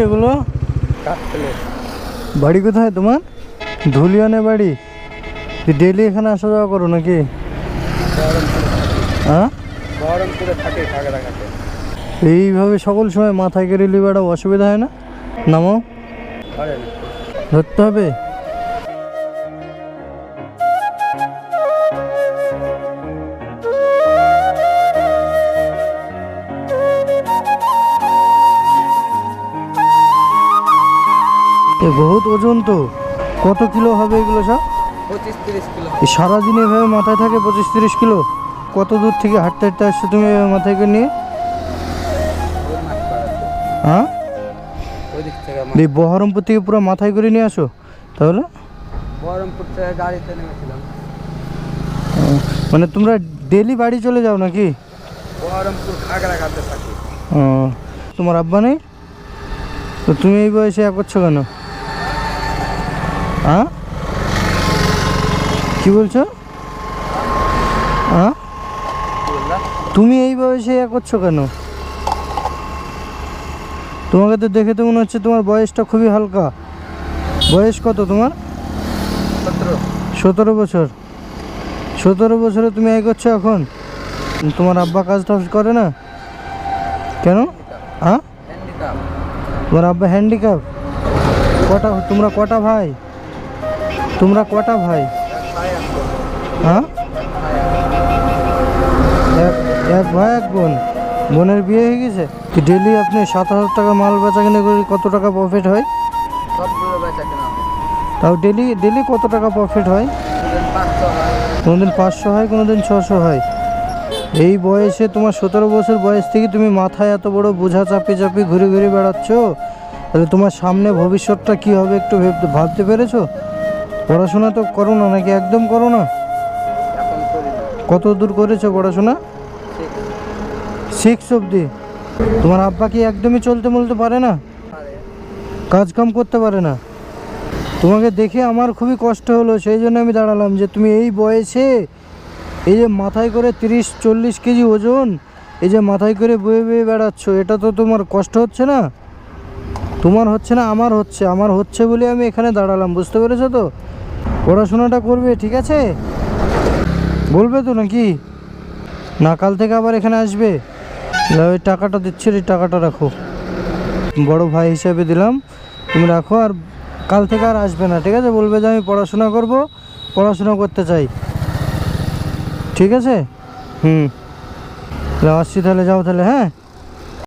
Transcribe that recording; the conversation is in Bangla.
এগুলো? বাড়ি কোথায় তোমার? ধুলিয়ানে বাড়ি? ডেলি এখানে আসা যাওয়া করো নাকি? হ্যাঁ, এইভাবে সকল সময় মাথায় করে নিয়ে বেড়াও, অসুবিধা হয় না? নামো, ধরতে হবে। বহুত ওজন তো, কত কিলো হবে এগুলো সব? 25-30 কিলো। সারাদিন এভাবে মাথায় থাকে 25-30 কিলো? কত দূর থেকে হাঁটতে হাঁটতে আসছো তুমি এভাবে মাথায় করে নিয়ে? হ্যাঁ, এই বহরমপুর থেকে পুরো মাথায় করে নিয়ে আসো তাহলে? বহরমপুর থেকে গাড়িতে নেমেছিলাম। মানে তোমরা ডেলি বাড়ি চলে যাও নাকি? বহরমপুর খাগড়াঘাটে থাকি। ও, তোমার আব্বা নেই তো তুমি এই বয়সে এক করছো কেন? হ্যাঁ, কি বলছো? হ্যাঁ, তুমি এই বয়সে এক করছো কেন? তোমাকে তো দেখে তো মনে হচ্ছে তোমার বয়সটা খুবই হালকা। বয়স কত তোমার? 17 বছর। 17 বছরে তুমি এই করছো এখন? তোমার আব্বা কাজ টাজ করে না কেন? হ্যাঁ, তোমার আব্বা হ্যান্ডিক্যাপ? তোমরা কটা ভাই? হ্যাঁ, এক ভাই এক বোন। বোনের বিয়ে হয়ে গেছে? ডেলি আপনি 7,000 টাকা মাল বেচা কিনে করে কত টাকা প্রফিট হয়? তাও ডেলি কত টাকা প্রফিট হয়? কোনোদিন 500 হয়, কোনোদিন 600 হয়। এই বয়সে তোমার 17 বছর বয়স থেকে তুমি মাথায় এত বড় বোঝা চাপি চাপি ঘুরে ঘুরে বেড়াচ্ছ, তাহলে তোমার সামনে ভবিষ্যৎটা কি হবে একটু ভাবতে পেরেছো? পড়াশোনা তো করো না নাকি? একদম করো না? কত দূর করেছো পড়াশোনা? 6 অবধি? তোমার আব্বা কি একদমই চলতে বলতে পারে না? কাজ কাম করতে পারে না? তোমাকে দেখে আমার খুবই কষ্ট হলো, সেই জন্য আমি দাঁড়ালাম যে তুমি এই বয়সে এই যে মাথায় করে 30-40 কেজি ওজন, এই যে মাথায় করে বয়ে বয়ে বেড়াচ্ছ, এটা তো তোমার কষ্ট হচ্ছে না? তোমার হচ্ছে না, আমার হচ্ছে বলে আমি এখানে দাঁড়ালাম, বুঝতে পেরেছো তো? পড়াশোনাটা করবে, ঠিক আছে? বলবে তো নাকি? না কাল থেকে আবার এখানে আসবে? ওই টাকাটা দিচ্ছি, এই টাকাটা রাখো, বড় ভাই হিসাবে দিলাম, তুমি রাখো। আর কাল থেকে আর আসবে না, ঠিক আছে? বলবে যে আমি পড়াশোনা করব, পড়াশোনা করতে চাই, ঠিক আছে? আসছি তাহলে, যাও তাহলে, হ্যাঁ।